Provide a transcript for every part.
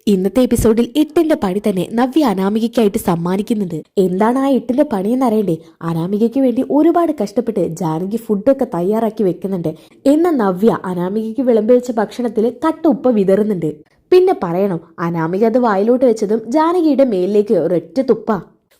ഇന്നത്തെ എപ്പിസോഡിൽ 8ന്റെ പണി തന്നെ നവ്യ അനാമികയ്ക്കായിട്ട് സമ്മാനിക്കുന്നുണ്ട്. എന്താണ് ആ 8ന്റെ പണിയെന്ന് അറിയണ്ടേ? അനാമികയ്ക്ക് വേണ്ടി ഒരുപാട് കഷ്ടപ്പെട്ട് ജാനകി ഫുഡൊക്കെ തയ്യാറാക്കി വെക്കുന്നുണ്ട്. എന്നാൽ നവ്യ അനാമികയ്ക്ക് വിളമ്പി വെച്ച ഭക്ഷണത്തിൽ കട്ട ഉപ്പ് വിതറുന്നുണ്ട്. പിന്നെ പറയണോ, അനാമിക അത് വായിലോട്ട് വെച്ചതും ജാനകിയുടെ മേലിലേക്ക് ഒരൊറ്റ തുപ്പ.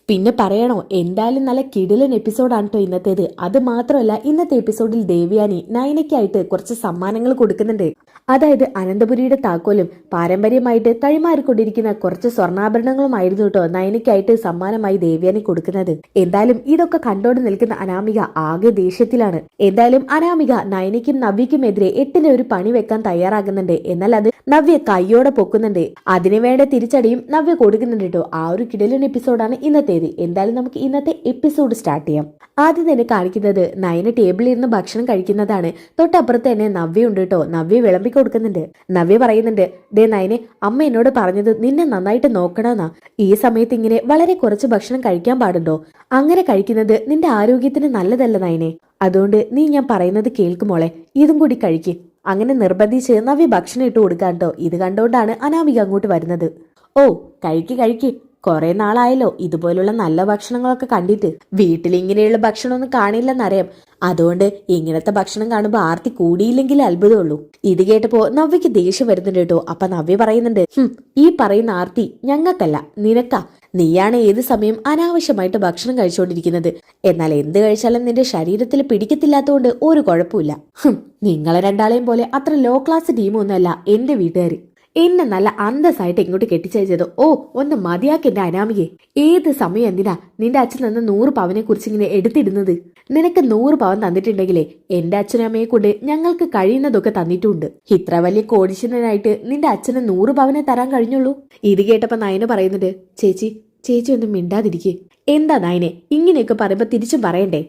പിന്നെ പറയണോ, എന്തായാലും നല്ല കിടിലൻ എപ്പിസോഡാണ് കേട്ടോ ഇന്നത്തേത്. അത് മാത്രമല്ല, ഇന്നത്തെ എപ്പിസോഡിൽ ദേവ്യാനി നയനയ്ക്കായിട്ട് കുറച്ച് സമ്മാനങ്ങൾ കൊടുക്കുന്നുണ്ട്. അതായത് അനന്തപുരിയുടെ താക്കോലും പാരമ്പര്യമായിട്ട് കൈമാറിക്കൊണ്ടിരിക്കുന്ന കുറച്ച് സ്വർണ്ണാഭരണങ്ങളുമായിരുന്നു കേട്ടോ നയനയ്ക്കായിട്ട് സമ്മാനമായി ദേവ്യാനി കൊടുക്കുന്നത്. എന്തായാലും ഇതൊക്കെ കണ്ടോണ്ട് നിൽക്കുന്ന അനാമിക ആകെ ദേഷ്യത്തിലാണ്. എന്തായാലും അനാമിക നയനയ്ക്കും നവ്യയ്ക്കുമെതിരെ 8ന് ഒരു പണി വെക്കാൻ തയ്യാറാകുന്നുണ്ട്. എന്നാൽ അത് നവ്യ കൈയോടെ പൊക്കുന്നുണ്ട്. അതിനുവേണ്ട തിരിച്ചടിയും നവ്യ കൊടുക്കുന്നുണ്ട് കേട്ടോ. ആ ഒരു കിടിലൻ എപ്പിസോഡാണ് ഇന്നത്തേത്. എന്തായാലും നമുക്ക് ഇന്നത്തെ എപ്പിസോഡ് സ്റ്റാർട്ട് ചെയ്യാം. ആദ്യം തന്നെ കാണിക്കുന്നത് നയന ടേബിളിൽ ഇരുന്ന് ഭക്ഷണം കഴിക്കുന്നതാണ്. തൊട്ടപ്പുറത്ത് തന്നെ നവ്യ ഉണ്ട് കേട്ടോ. നവ്യ വിളമ്പി കൊടുക്കുന്നുണ്ട്. നവ്യ പറയുന്നുണ്ട്, ദേ നയനെ, അമ്മ എന്നോട് പറഞ്ഞത് നിന്നെ നന്നായിട്ട് നോക്കണമെന്നാ. ഈ സമയത്ത് ഇങ്ങനെ വളരെ കുറച്ച് ഭക്ഷണം കഴിക്കാൻ പാടുണ്ടോ? അങ്ങനെ കഴിക്കുന്നത് നിന്റെ ആരോഗ്യത്തിന് നല്ലതല്ല നയനെ. അതുകൊണ്ട് നീ ഞാൻ പറയുന്നത് കേൾക്കുമോളെ, ഇതും കൂടി കഴിക്ക്. അങ്ങനെ നിർബന്ധിച്ച് നവ്യ ഭക്ഷണം ഇട്ട് കൊടുക്കാൻ കേട്ടോ. ഇത് കണ്ടോണ്ടാണ് അനാമിക അങ്ങോട്ട് വരുന്നത്. ഓ, കഴിക്ക്. കുറെ നാളായല്ലോ ഇതുപോലുള്ള നല്ല ഭക്ഷണങ്ങളൊക്കെ കണ്ടിട്ട്. വീട്ടിൽ ഇങ്ങനെയുള്ള ഭക്ഷണമൊന്നും കാണില്ലെന്നറിയാം. അതുകൊണ്ട് ഇങ്ങനത്തെ ഭക്ഷണം കാണുമ്പോൾ ആർത്തി കൂടിയില്ലെങ്കിൽ അത്ഭുതമുള്ളൂ. ഇത് കേട്ടപ്പോ നവ്യക്ക് ദേഷ്യം വരുന്നുണ്ട് കേട്ടോ. അപ്പൊ നവ്യ പറയുന്നുണ്ട്, ഈ പറയുന്ന ആർത്തി ഞങ്ങൾക്കല്ല, നിനക്കാ. നീയാണ് ഏത് സമയം അനാവശ്യമായിട്ട് ഭക്ഷണം കഴിച്ചുകൊണ്ടിരിക്കുന്നത്. എന്നാൽ എന്ത് കഴിച്ചാലും നിന്റെ ശരീരത്തിൽ പിടിക്കത്തില്ലാത്തതുകൊണ്ട് ഒരു കുഴപ്പമില്ല. നിങ്ങളെ രണ്ടാളെയും പോലെ അത്ര ലോ ക്ലാസ് ടീമൊന്നുമല്ല എന്റെ വീട്ടുകാർ. എന്നെ നല്ല അന്തസ്സായിട്ട് ഇങ്ങോട്ട് കെട്ടിച്ചയച്ചത്. ഓ, ഒന്ന് മതിയാക്കി എന്റെ അനാമികയെ. ഏത് സമയം എന്തിനാ നിന്റെ അച്ഛൻ തന്ന 100 പവനെ കുറിച്ച് ഇങ്ങനെ എടുത്തിടുന്നത്? നിനക്ക് 100 പവൻ തന്നിട്ടുണ്ടെങ്കിലേ എന്റെ അച്ഛനും അമ്മയെ കൊണ്ട് ഞങ്ങൾക്ക് കഴിയുന്നതൊക്കെ തന്നിട്ടുണ്ട്. ഇത്ര വലിയ കോടീശ്വരനായിട്ട് നിന്റെ അച്ഛന് 100 പവനെ തരാൻ കഴിഞ്ഞുള്ളൂ. ഇത് കേട്ടപ്പോ നയന പറയുന്നുണ്ട്, ചേച്ചി ഒന്നും മിണ്ടാതിരിക്കേ. എന്താ നയനെ ഇങ്ങനെയൊക്കെ പറയുമ്പോ തിരിച്ചും പറയണ്ടേ?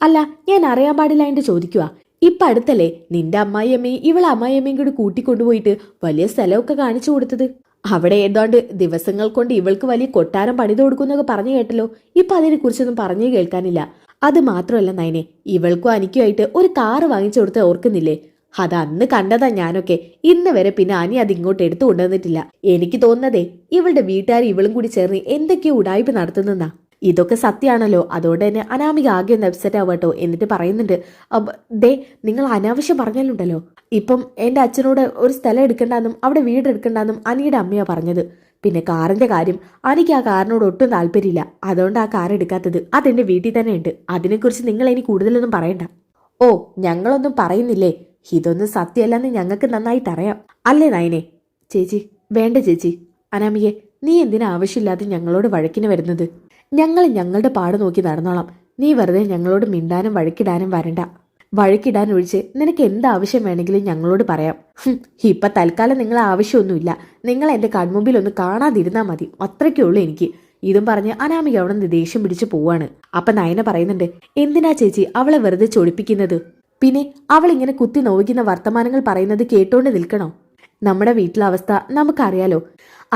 അല്ല, ഞാൻ അറിയാൻ പാടില്ല ചോദിക്കുക. ഇപ്പൊ അടുത്തല്ലേ നിന്റെ അമ്മായിയമ്മയും ഇവളെ അമ്മായിയമ്മയും കൂടി കൂട്ടിക്കൊണ്ടുപോയിട്ട് വലിയ സ്ഥലമൊക്കെ കാണിച്ചു കൊടുത്തത്. അവിടെ ഏതാണ്ട് ദിവസങ്ങൾ കൊണ്ട് ഇവൾക്ക് വലിയ കൊട്ടാരം പണിത് കൊടുക്കുന്നൊക്കെ പറഞ്ഞു കേട്ടല്ലോ. ഇപ്പൊ അതിനെ കുറിച്ചൊന്നും പറഞ്ഞു കേൾക്കാനില്ല. അത് മാത്രമല്ല നയനെ, ഇവൾക്കും അനിക്കുമായിട്ട് ഒരു കാറ് വാങ്ങിച്ചു കൊടുത്ത് ഓർക്കുന്നില്ലേ? അത് അന്ന് കണ്ടതാ ഞാനൊക്കെ. ഇന്ന് വരെ പിന്നെ അനി അത് ഇങ്ങോട്ട് എടുത്തു കൊണ്ടുവന്നിട്ടില്ല. എനിക്ക് തോന്നുന്നതേ ഇവളുടെ വീട്ടുകാർ ഇവളും കൂടി ചേർന്ന് എന്തൊക്കെയോ ഉടായ്പ നടത്തുന്നെന്നാ. ഇതൊക്കെ സത്യമാണല്ലോ. അതുകൊണ്ട് തന്നെ അനാമിക ആകെ ഒന്ന് അപ്സെറ്റ് ആവട്ടോ. എന്നിട്ട് പറയുന്നുണ്ട്, ദേ നിങ്ങൾ അനാവശ്യം പറഞ്ഞാലുണ്ടല്ലോ. ഇപ്പം എന്റെ അച്ഛനോട് ഒരു സ്ഥലം എടുക്കണ്ടെന്നും അവിടെ വീട് എടുക്കണ്ടെന്നും അനിയുടെ അമ്മയാ പറഞ്ഞത്. പിന്നെ കാറിന്റെ കാര്യം, അനിക്ക് ആ കാറിനോട് ഒട്ടും താല്പര്യമില്ല. അതുകൊണ്ട് ആ കാർ എടുക്കാത്തത്. അതെന്റെ വീട്ടിൽ തന്നെ ഉണ്ട്. അതിനെക്കുറിച്ച് നിങ്ങൾ ഇനി കൂടുതലൊന്നും പറയണ്ട. ഓ, ഞങ്ങളൊന്നും പറയുന്നില്ലേ? ഇതൊന്നും സത്യമല്ലെന്ന് ഞങ്ങൾക്ക് നന്നായിട്ട് അറിയാം അല്ലേ നയനെ? ചേച്ചി വേണ്ട ചേച്ചി. അനാമികെ, നീ എന്തിനാ ആവശ്യമില്ലാതെ ഞങ്ങളോട് വഴക്കിന് വരുന്നത്? ഞങ്ങൾ ഞങ്ങളുടെ പാട് നോക്കി നടന്നോളാം. നീ വെറുതെ ഞങ്ങളോട് മിണ്ടാനും വഴക്കിടാനും വരണ്ട. വഴക്കിടാൻ ഒഴിച്ച് നിനക്ക് എന്താവശ്യം വേണമെങ്കിലും ഞങ്ങളോട് പറയാം. ഇപ്പൊ തൽക്കാലം നിങ്ങൾ ആവശ്യമൊന്നുമില്ല. നിങ്ങൾ എന്റെ കൺമുമ്പിൽ ഒന്ന് കാണാതിരുന്നാ മതി. അത്രയ്ക്കേ ഉള്ളൂ എനിക്ക്. ഇതും പറഞ്ഞ് അനാമിക അവിടെ നിന്ന് ദേഷ്യം പിടിച്ചു പോവാണ്. അപ്പൊ നയന പറയുന്നുണ്ട്, എന്തിനാ ചേച്ചി അവളെ വെറുതെ ചൊടിപ്പിക്കുന്നത്? പിന്നെ അവൾ ഇങ്ങനെ കുത്തി നോവിക്കുന്ന വർത്തമാനങ്ങൾ പറയുന്നത് കേട്ടോണ്ട് നിൽക്കണോ? നമ്മുടെ വീട്ടിലെ അവസ്ഥ നമുക്കറിയാലോ.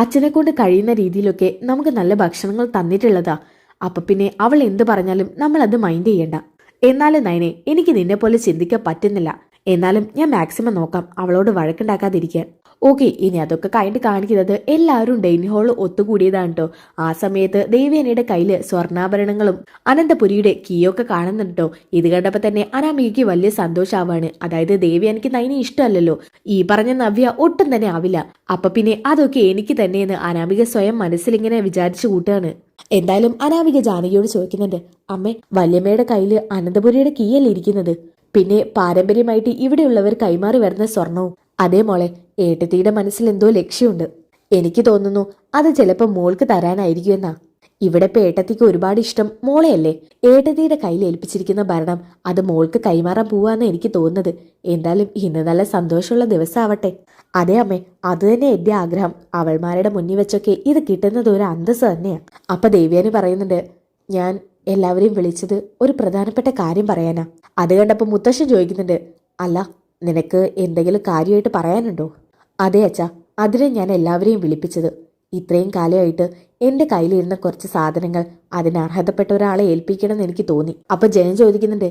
അച്ഛനെ കൊണ്ട് കഴിയുന്ന രീതിയിലൊക്കെ നമുക്ക് നല്ല ഭക്ഷണങ്ങൾ തന്നിട്ടുള്ളതാ. അപ്പൊ പിന്നെ അവൾ എന്ത് പറഞ്ഞാലും നമ്മൾ അത് മൈൻഡ് ചെയ്യണ്ട. എന്നാലും നയനെ, എനിക്ക് നിന്നെ പോലെ ചിന്തിക്കാൻ പറ്റുന്നില്ല. എന്നാലും ഞാൻ മാക്സിമം നോക്കാം അവളോട് വഴക്കുണ്ടാക്കാതിരിക്കാൻ. ഓക്കെ, ഇനി അതൊക്കെ കാണിക്കുന്നത് എല്ലാവരും ഡൈനിങ് ഹാളിൽ ഒത്തുകൂടിയതാണ് കേട്ടോ. ആ സമയത്ത് ദേവ്യാനിയുടെ കയ്യില് സ്വർണ്ണാഭരണങ്ങളും അനന്തപുരിയുടെ കീയൊക്കെ കാണുന്നുണ്ട് കേട്ടോ. ഇത് കണ്ടപ്പോ തന്നെ അനാമികയ്ക്ക് വലിയ സന്തോഷാവാണ്. അതായത് ദേവ്യാനിക്ക് നയനെ ഇഷ്ടമല്ലല്ലോ. ഈ പറഞ്ഞ നവ്യ ഒട്ടും തന്നെ ആവില്ല. അപ്പൊ പിന്നെ അതൊക്കെ എനിക്ക് തന്നെയെന്ന് അനാമിക സ്വയം മനസ്സിലിങ്ങനെ വിചാരിച്ചു കൂട്ടുകയാണ്. എന്തായാലും അനാമിക ജാനകിയോട് ചോദിക്കുന്നുണ്ട്, അമ്മേ, വല്യമ്മയുടെ കയ്യില് അനന്തപുരിയുടെ കീയല്ലേ ഇരിക്കുന്നത്? പിന്നെ പാരമ്പര്യമായിട്ട് ഇവിടെയുള്ളവർ കൈമാറി വരുന്ന സ്വർണവും. അതേ മോളെ, ഏട്ടത്തിയുടെ മനസ്സിൽ എന്തോ ലക്ഷ്യമുണ്ട്. എനിക്ക് തോന്നുന്നു അത് ചിലപ്പോൾ മോൾക്ക് തരാനായിരിക്കുമെന്നാ. ഇവിടെ ഇപ്പൊ ഏട്ടത്തിക്ക് ഒരുപാട് ഇഷ്ടം മോളെയല്ലേ. ഏട്ടത്തിയുടെ കയ്യിൽ ഏൽപ്പിച്ചിരിക്കുന്ന ഭരണം അത് മോൾക്ക് കൈമാറാൻ പോവാന്ന് എനിക്ക് തോന്നുന്നത്. എന്തായാലും ഇന്ന് നല്ല സന്തോഷമുള്ള ദിവസമാവട്ടെ. അതെ അമ്മേ, അത് തന്നെ എന്റെ ആഗ്രഹം. അവൾമാരുടെ മുന്നിൽ വെച്ചൊക്കെ ഇത് കിട്ടുന്നത് ഒരു അന്തസ് തന്നെയാ. അപ്പൊ ദേവ്യാനി പറയുന്നുണ്ട്, ഞാൻ എല്ലാവരെയും വിളിച്ചത് ഒരു പ്രധാനപ്പെട്ട കാര്യം പറയാനാ. അത് കണ്ടപ്പോ മുത്തശ്ശൻ ചോദിക്കുന്നുണ്ട്, അല്ല നിനക്ക് എന്തെങ്കിലും കാര്യമായിട്ട് പറയാനുണ്ടോ? അതെ അച്ഛാ, അതിനെ ഞാൻ എല്ലാവരെയും വിളിപ്പിച്ചത്. ഇത്രയും കാലമായിട്ട് എന്റെ കയ്യിലിരുന്ന കുറച്ച് സാധനങ്ങൾ അതിന് അർഹതപ്പെട്ട ഒരാളെ ഏൽപ്പിക്കണം എന്ന് എനിക്ക് തോന്നി. അപ്പൊ ജയൻ ചോദിക്കുന്നുണ്ട്,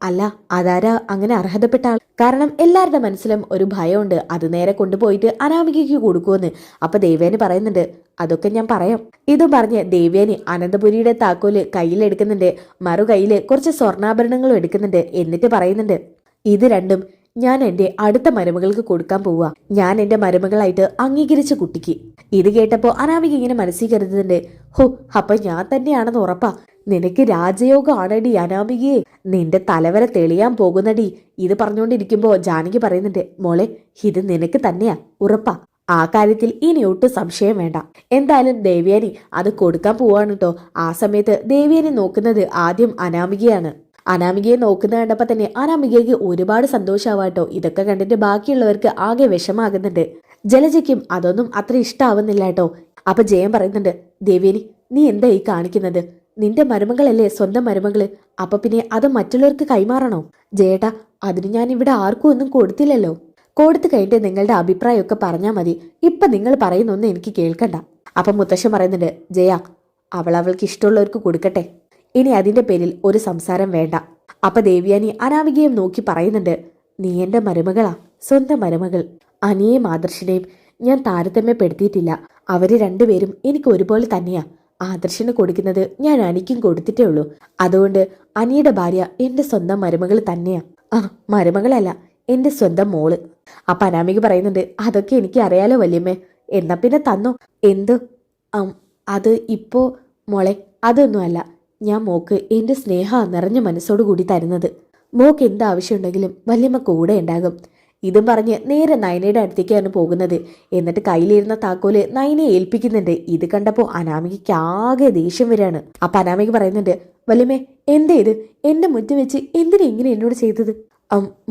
അല്ല, അതാരാ അങ്ങനെ അർഹതപ്പെട്ട ആൾ? കാരണം എല്ലാവരുടെ മനസ്സിലും ഒരു ഭയമുണ്ട്, അത് നേരെ കൊണ്ടുപോയിട്ട് അനാമികയ്ക്ക് കൊടുക്കുമെന്ന്. അപ്പൊ ദേവേനി പറയുന്നുണ്ട്, അതൊക്കെ ഞാൻ പറയാം. ഇതും പറഞ്ഞ് ദേവേനി അനന്തപുരിയുടെ താക്കോല് കയ്യിലെടുക്കുന്നുണ്ട്, മറു കയ്യില് കുറച്ച് സ്വർണ്ണാഭരണങ്ങളും എടുക്കുന്നുണ്ട്. എന്നിട്ട് പറയുന്നുണ്ട്, ഇത് രണ്ടും ഞാൻ എന്റെ അടുത്ത മരുമകൾക്ക് കൊടുക്കാൻ പോവുക. ഞാൻ എന്റെ മരുമകളായിട്ട് അംഗീകരിച്ച കുട്ടിക്ക്. ഇത് കേട്ടപ്പോ അനാമിക ഇങ്ങനെ മനസ്സിൽ കരുതുന്നുണ്ട്, ഹോ, അപ്പൊ ഞാൻ തന്നെയാണെന്ന് ഉറപ്പാ. നിനക്ക് രാജയോഗം ആണടി അനാമികയെ, നിന്റെ തലവര തെളിയാൻ പോകുന്നടി. ഇത് പറഞ്ഞുകൊണ്ടിരിക്കുമ്പോ ജാനകി പറയുന്നുണ്ട്, മോളെ, ഇത് നിനക്ക് തന്നെയാ, ഉറപ്പാ. ആ കാര്യത്തിൽ ഇനി ഒട്ടും സംശയം വേണ്ട. എന്തായാലും ദേവ്യാനി അത് കൊടുക്കാൻ പോവാണ് കേട്ടോ. ആ സമയത്ത് ദേവ്യാനി നോക്കുന്നത് ആദ്യം അനാമികയാണ്. അനാമികയെ നോക്കുന്ന കണ്ടപ്പോ തന്നെ അനാമികയ്ക്ക് ഒരുപാട് സന്തോഷാവാട്ടോ. ഇതൊക്കെ കണ്ടിട്ട് ബാക്കിയുള്ളവർക്ക് ആകെ വിഷമാകുന്നുണ്ട്. ജലജയ്ക്കും അതൊന്നും അത്ര ഇഷ്ടാവുന്നില്ല കേട്ടോ. അപ്പൊ ജയൻ പറയുന്നുണ്ട്, ദേവേനി, നീ എന്താ ഈ കാണിക്കുന്നത്? നിന്റെ മരുമകളല്ലേ സ്വന്തം മരുമകള്, അപ്പൊ പിന്നെ അത് മറ്റുള്ളവർക്ക് കൈമാറണോ? ജയേട്ടാ, അതിന് ഞാൻ ഇവിടെ ആർക്കും ഒന്നും കൊടുത്തില്ലല്ലോ. കൊടുത്തു കഴിഞ്ഞിട്ട് നിങ്ങളുടെ അഭിപ്രായമൊക്കെ പറഞ്ഞാൽ മതി. ഇപ്പൊ നിങ്ങൾ പറയുന്നൊന്നും എനിക്ക് കേൾക്കണ്ട. അപ്പൊ മുത്തശ്ശൻ പറയുന്നുണ്ട്, ജയ, അവൾക്ക് ഇഷ്ടമുള്ളവർക്ക് കൊടുക്കട്ടെ, ഇനി അതിന്റെ പേരിൽ ഒരു സംസാരം വേണ്ട. അപ്പൊ ദേവ്യാനി അനാമികയും നോക്കി പറയുന്നുണ്ട്, നീ എന്റെ മരുമകളാ, സ്വന്തം മരുമകൾ. അനിയെയും ആദർശിനെയും ഞാൻ താരതമ്യപ്പെടുത്തിയിട്ടില്ല. അവര് രണ്ടുപേരും എനിക്ക് ഒരുപോലെ തന്നെയാ. ആദർശന് കൊടുക്കുന്നത് ഞാൻ അനിക്കും കൊടുത്തിട്ടേ ഉള്ളൂ. അതുകൊണ്ട് അനിയുടെ ഭാര്യ എന്റെ സ്വന്തം മരുമകൾ തന്നെയാ. മരുമകളല്ല, എന്റെ സ്വന്തം മോള്. അപ്പൊ അനാമിക പറയുന്നുണ്ട്, അതൊക്കെ എനിക്ക് അറിയാലോ വല്യമ്മേ, എന്നാ പിന്നെ തന്നോ. എന്ത്? അത് ഇപ്പോ മോളെ, അതൊന്നുമല്ല. ഞാൻ മോക്ക് എന്റെ സ്നേഹ നിറഞ്ഞ മനസ്സോടുകൂടി തരുന്നത്. മോക്ക് എന്താവശ്യമുണ്ടെങ്കിലും വല്യമ്മ കൂടെ ഉണ്ടാകും. ഇതും പറഞ്ഞ് നേരെ നയനയുടെ അടുത്തേക്കാണ് പോകുന്നത്. എന്നിട്ട് കയ്യിലിരുന്ന താക്കോല് നയനെ ഏൽപ്പിക്കുന്നുണ്ട്. ഇത് കണ്ടപ്പോ അനാമികയ്ക്ക് ആകെ ദേഷ്യം വരികയാണ്. അപ്പൊ അനാമിക പറയുന്നുണ്ട്, വല്യമ്മേ, എന്താ ഇത്? എന്റെ മുറ്റം വെച്ച് എന്തിനാ ഇങ്ങനെ എന്നോട് ചെയ്തത്?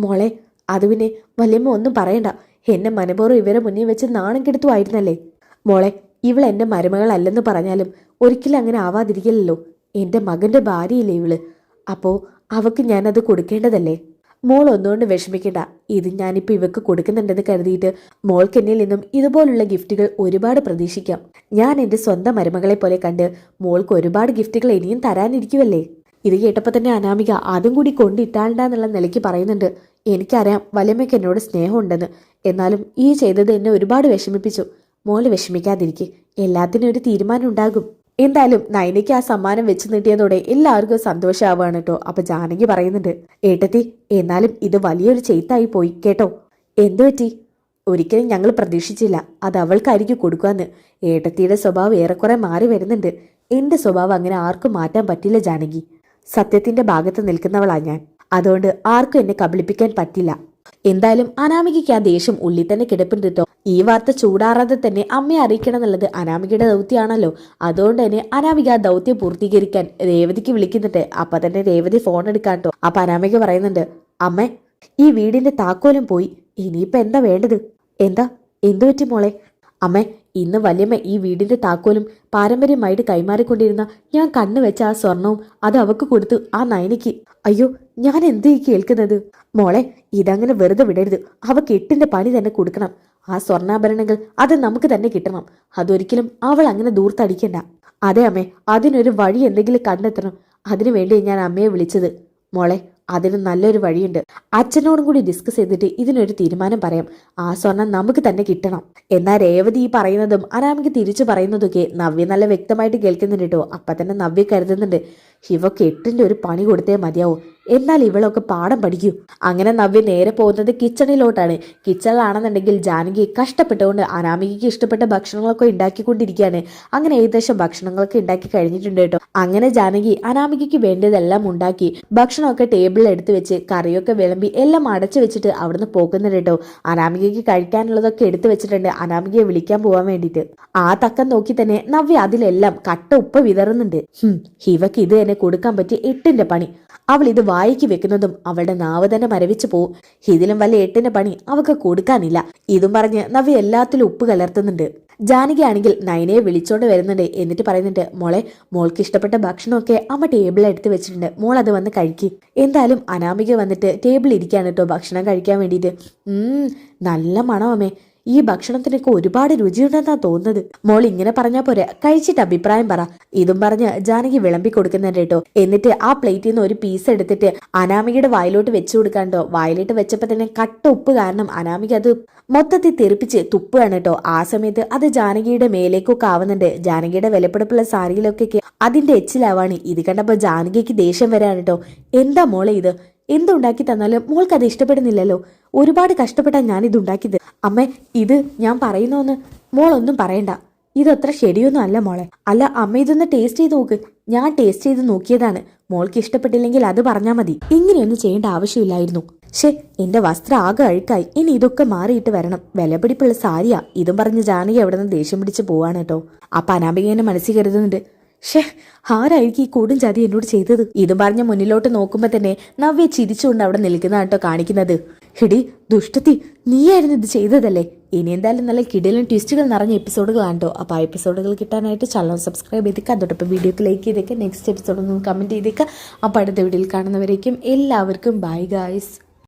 മോളെ, അത് പിന്നെ വല്യമ്മ ഒന്നും പറയണ്ട. എന്നെ മനഃപൂർവ്വം ഇവരെ മുന്നിൽ വെച്ച് നാണം കെടുത്തുമായിരുന്നല്ലേ. മോളെ, ഇവൾ എന്റെ മരുമകളല്ലെന്ന് പറഞ്ഞാലും ഒരിക്കലും അങ്ങനെ ആവാതിരിക്കില്ലല്ലോ. എന്റെ മകന്റെ ഭാര്യയില്ലേ ഇവള്, അപ്പോ അവക്ക് ഞാനത് കൊടുക്കേണ്ടതല്ലേ. മോൾ ഒന്നുകൊണ്ട് വിഷമിക്കണ്ട. ഇത് ഞാനിപ്പോ ഇവക്ക് കൊടുക്കുന്നുണ്ടെന്ന് കരുതിയിട്ട് മോൾക്ക് എന്നിൽ നിന്നും ഇതുപോലുള്ള ഗിഫ്റ്റുകൾ ഒരുപാട് പ്രതീക്ഷിക്കാം. ഞാൻ എന്റെ സ്വന്തം മരുമകളെ പോലെ കണ്ട് മോൾക്ക് ഒരുപാട് ഗിഫ്റ്റുകൾ ഇനിയും തരാനിരിക്കുവല്ലേ. ഇത് കേട്ടപ്പോൾ തന്നെ അനാമിക അതും കൂടി കൊണ്ടിട്ടാണ്ടാന്നുള്ള നിലയ്ക്ക് പറയുന്നുണ്ട്, എനിക്കറിയാം വല്യമ്മയ്ക്ക് എന്നോട് സ്നേഹമുണ്ടെന്ന്, എന്നാലും ഈ ചെയ്തത് എന്നെ ഒരുപാട് വിഷമിപ്പിച്ചു. മോള് വിഷമിക്കാതിരിക്കെ, എല്ലാത്തിനും ഒരു തീരുമാനം ഉണ്ടാകും. എന്തായാലും നയനയ്ക്ക് ആ സമ്മാനം വെച്ച് നീട്ടിയതോടെ എല്ലാവർക്കും സന്തോഷമാവാണ് കേട്ടോ. അപ്പൊ ജാനകി പറയുന്നുണ്ട്, ഏട്ടത്തി, എന്നാലും ഇത് വലിയൊരു ചെയ്ത്തായി പോയി കേട്ടോ. എന്തു പറ്റി? ഒരിക്കലും ഞങ്ങൾ പ്രതീക്ഷിച്ചില്ല അത് അവൾക്കായിരിക്കും കൊടുക്കാന്ന്. ഏട്ടത്തിയുടെ സ്വഭാവം ഏറെക്കുറെ മാറി വരുന്നുണ്ട്. എന്റെ സ്വഭാവം അങ്ങനെ ആർക്കും മാറ്റാൻ പറ്റില്ല ജാനകി. സത്യത്തിന്റെ ഭാഗത്ത് നിൽക്കുന്നവളാ ഞാൻ. അതുകൊണ്ട് ആർക്കും എന്നെ കബളിപ്പിക്കാൻ പറ്റില്ല. എന്തായാലും അനാമികയ്ക്ക് ആ ദേഷ്യം ഉള്ളിൽ തന്നെ കിടപ്പുണ്ട് കേട്ടോ. ഈ വാർത്ത ചൂടാറാതെ തന്നെ അമ്മയെ അറിയിക്കണം എന്നുള്ളത് അനാമികയുടെ ദൗത്യമാണല്ലോ. അതുകൊണ്ട് തന്നെ അനാമിക ആ ദൗത്യം പൂർത്തീകരിക്കാൻ രേവതിക്ക് വിളിക്കുന്നുണ്ട്. അപ്പൊ തന്നെ രേവതി ഫോൺ എടുക്കാൻ കേട്ടോ. അപ്പൊ അനാമിക പറയുന്നുണ്ട്, അമ്മേ, ഈ വീടിന്റെ താക്കോലും പോയി. ഇനിയിപ്പൊ എന്താ വേണ്ടത്? എന്തു പറ്റി മോളെ? അമ്മേ, ഇന്ന് വല്യമ്മ ഈ വീടിന്റെ താക്കോലും പാരമ്പര്യമായിട്ട് കൈമാറിക്കൊണ്ടിരുന്ന ഞാൻ കണ്ണുവെച്ച ആ സ്വർണവും അത് അവക്ക് കൊടുത്തു, ആ നയനിക്ക്. അയ്യോ, ഞാൻ എന്തേ കേൾക്കുന്നത്? മോളെ, ഇതങ്ങനെ വെറുതെ വിടരുത്. അവക്ക് 8ന്റെ പണി തന്നെ കൊടുക്കണം. ആ സ്വർണ്ണാഭരണങ്ങൾ അത് നമുക്ക് തന്നെ കിട്ടണം. അതൊരിക്കലും അവൾ അങ്ങനെ ദൂർത്തടിക്കണ്ട. അതെ അമ്മേ, അതിനൊരു വഴി എന്തെങ്കിലും കണ്ടെത്തണം. അതിനുവേണ്ടി ഞാൻ അമ്മയെ വിളിച്ചത്. മോളെ, അതിന് നല്ലൊരു വഴിയുണ്ട്. അച്ഛനോടും കൂടി ഡിസ്കസ് ചെയ്തിട്ട് ഇതിനൊരു തീരുമാനം പറയാം. ആ സ്വർണം നമുക്ക് തന്നെ കിട്ടണം. എന്നാൽ രേവതി ഈ പറയുന്നതും അനാമിക തിരിച്ചു പറയുന്നതൊക്കെ നവ്യ നല്ല വ്യക്തമായിട്ട് കേൾക്കുന്നുണ്ട് കേട്ടോ. അപ്പൊ തന്നെ നവ്യ കരുതുന്നുണ്ട്, ഇവക്ക് 8ന്റെ ഒരു പണി കൊടുത്തേ മതിയാവൂ, എന്നാൽ ഇവളൊക്കെ പാഠം പഠിക്കൂ. അങ്ങനെ നവ്യ നേരെ പോകുന്നത് കിച്ചണിലോട്ടാണ്. കിച്ചണിലാണെന്നുണ്ടെങ്കിൽ ജാനകി കഷ്ടപ്പെട്ടുകൊണ്ട് അനാമികയ്ക്ക് ഇഷ്ടപ്പെട്ട ഭക്ഷണങ്ങളൊക്കെ ഉണ്ടാക്കിക്കൊണ്ടിരിക്കുകയാണ്. അങ്ങനെ ഏകദേശം ഭക്ഷണങ്ങളൊക്കെ ഉണ്ടാക്കി കഴിഞ്ഞിട്ടുണ്ട് കേട്ടോ. അങ്ങനെ ജാനകി അനാമികയ്ക്ക് വേണ്ടതെല്ലാം ഉണ്ടാക്കി ഭക്ഷണമൊക്കെ ടേബിളിൽ എടുത്ത് വെച്ച് കറിയൊക്കെ വിളമ്പി എല്ലാം അടച്ചു വെച്ചിട്ട് അവിടുന്ന് പോകുന്നുണ്ട് കേട്ടോ. അനാമികയ്ക്ക് കഴിക്കാനുള്ളതൊക്കെ എടുത്തു വെച്ചിട്ടുണ്ട് അനാമികയെ വിളിക്കാൻ പോകാൻ വേണ്ടിയിട്ട്. ആ തക്കം നോക്കി തന്നെ നവ്യ അതിലെല്ലാം കട്ട ഉപ്പ് വിതറുന്നുണ്ട്. ഇവക്ക് ഇത് തന്നെ കൊടുക്കാൻ പറ്റിയ 8ന്റെ പണി. അവൾ ഇത് വായിക്ക് വെക്കുന്നതും അവളുടെ നാവ് തന്നെ മരവിച്ചു പോവും. ഇതിലും വലിയ 8ന്റെ പണി അവൾക്ക് കൊടുക്കാനില്ല. ഇതും പറഞ്ഞ് നവ്യ എല്ലാത്തിലും ഉപ്പ് കലർത്തുന്നുണ്ട്. ജാനകി ആണെങ്കിൽ നയനയെ വിളിച്ചോണ്ട് വരുന്നുണ്ട്. എന്നിട്ട് പറയുന്നുണ്ട്, മോളെ, മോൾക്ക് ഇഷ്ടപ്പെട്ട ഭക്ഷണമൊക്കെ അമ്മ ടേബിളിൽ എടുത്ത് വെച്ചിട്ടുണ്ട്, മോൾ അത് വന്ന് കഴിക്കും. എന്തായാലും അനാമിക വന്നിട്ട് ടേബിളിൽ ഇരിക്കാണ് കേട്ടോ ഭക്ഷണം കഴിക്കാൻ വേണ്ടിയിട്ട്. നല്ല മണം അമ്മേ. ഈ ഭക്ഷണത്തിനൊക്കെ ഒരുപാട് രുചിയുണ്ടെന്നാ തോന്നുന്നത്. മോൾ ഇങ്ങനെ പറഞ്ഞാ പോരെ, കഴിച്ചിട്ട് അഭിപ്രായം പറ. ഇതും പറഞ്ഞ് ജാനകി വിളമ്പി കൊടുക്കുന്നുണ്ട് കേട്ടോ. എന്നിട്ട് ആ പ്ലേറ്റിൽ നിന്ന് ഒരു പീസ് എടുത്തിട്ട് അനാമികയുടെ വായിലോട്ട് വെച്ചു കൊടുക്കാണ്ടോ. വായിലോട്ട് വെച്ചപ്പോ തന്നെ കട്ട ഉപ്പ് കാരണം അനാമിക അത് മൊത്തത്തിൽ തെറിപ്പിച്ച് തുപ്പുകയാണ് കേട്ടോ. ആ സമയത്ത് അത് ജാനകിയുടെ മേലേക്കൊക്കെ ആവുന്നുണ്ട്. ജാനകിയുടെ വിലപ്പിടിപ്പുള്ള സാരിയിലൊക്കെ അതിന്റെ എച്ചിലാവാണ്. ഇത് കണ്ടപ്പോ ജാനകിക്ക് ദേഷ്യം വരാണ് കേട്ടോ. എന്താ മോളെ ഇത്? എന്തുണ്ടാക്കി തന്നാലും മോൾക്ക് അത് ഇഷ്ടപ്പെടുന്നില്ലല്ലോ. ഒരുപാട് കഷ്ടപ്പെട്ടാണ് ഞാനിത് ഉണ്ടാക്കിയത്. അമ്മേ, ഇത് ഞാൻ പറയുന്നോന്ന് മോളൊന്നും പറയണ്ട. ഇതത്ര ശരിയൊന്നും അല്ല മോളെ. അല്ല അമ്മ, ഇതൊന്ന് ടേസ്റ്റ് ചെയ്ത് നോക്ക്. ഞാൻ ടേസ്റ്റ് ചെയ്ത് നോക്കിയതാണ്. മോൾക്ക് ഇഷ്ടപ്പെട്ടില്ലെങ്കിൽ അത് പറഞ്ഞാൽ മതി. ഇങ്ങനെയൊന്നും ചെയ്യേണ്ട ആവശ്യമില്ലായിരുന്നു. എന്റെ വസ്ത്രം ആകെ അഴുക്കായി. ഇനി ഇതൊക്കെ മാറിയിട്ട് വരണം. വിലപിടിപ്പുള്ള സാരിയാ. ഇതും പറഞ്ഞ് ജാനകി അവിടെ നിന്ന് ദേഷ്യം പിടിച്ച് പോവാണ് കേട്ടോ. അപ്പൊ അനാമികേനെ മനസ്സിൽ കരുതുന്നുണ്ട്, ആരായിരിക്കും ഈ കൂടും ചതി എന്നോട് ചെയ്തത്? ഇതും പറഞ്ഞ് മുന്നിലോട്ട് നോക്കുമ്പോ തന്നെ നവ്യ ചിരിച്ചുകൊണ്ട് അവിടെ നിൽക്കുന്നതാണ് കേട്ടോ കാണിക്കുന്നത്. ഹിടി ദുഷ്ടത്തി, നീയായിരുന്നു ഇത് ചെയ്തതല്ലേ? ഇനി എന്തായാലും നല്ല കിടിലൻ ട്വിസ്റ്റുകൾ നിറഞ്ഞ എപ്പിസോഡുകളാണ് കേട്ടോ. അപ്പോൾ ആ എപ്പിസോഡുകൾ കിട്ടാനായിട്ട് ചാനൽ സബ്സ്ക്രൈബ് ചെയ്തേക്കുക. അതോടൊപ്പം വീഡിയോക്ക് ലൈക്ക് ചെയ്തേക്കുക. നെക്സ്റ്റ് എപ്പിസോഡ് ഒന്ന് കമന്റ് ചെയ്തേക്കുക. അപ്പോൾ അടുത്ത വീഡിയോയിൽ കാണുന്നവരേക്കും എല്ലാവർക്കും ബൈ ഗായ്സ്.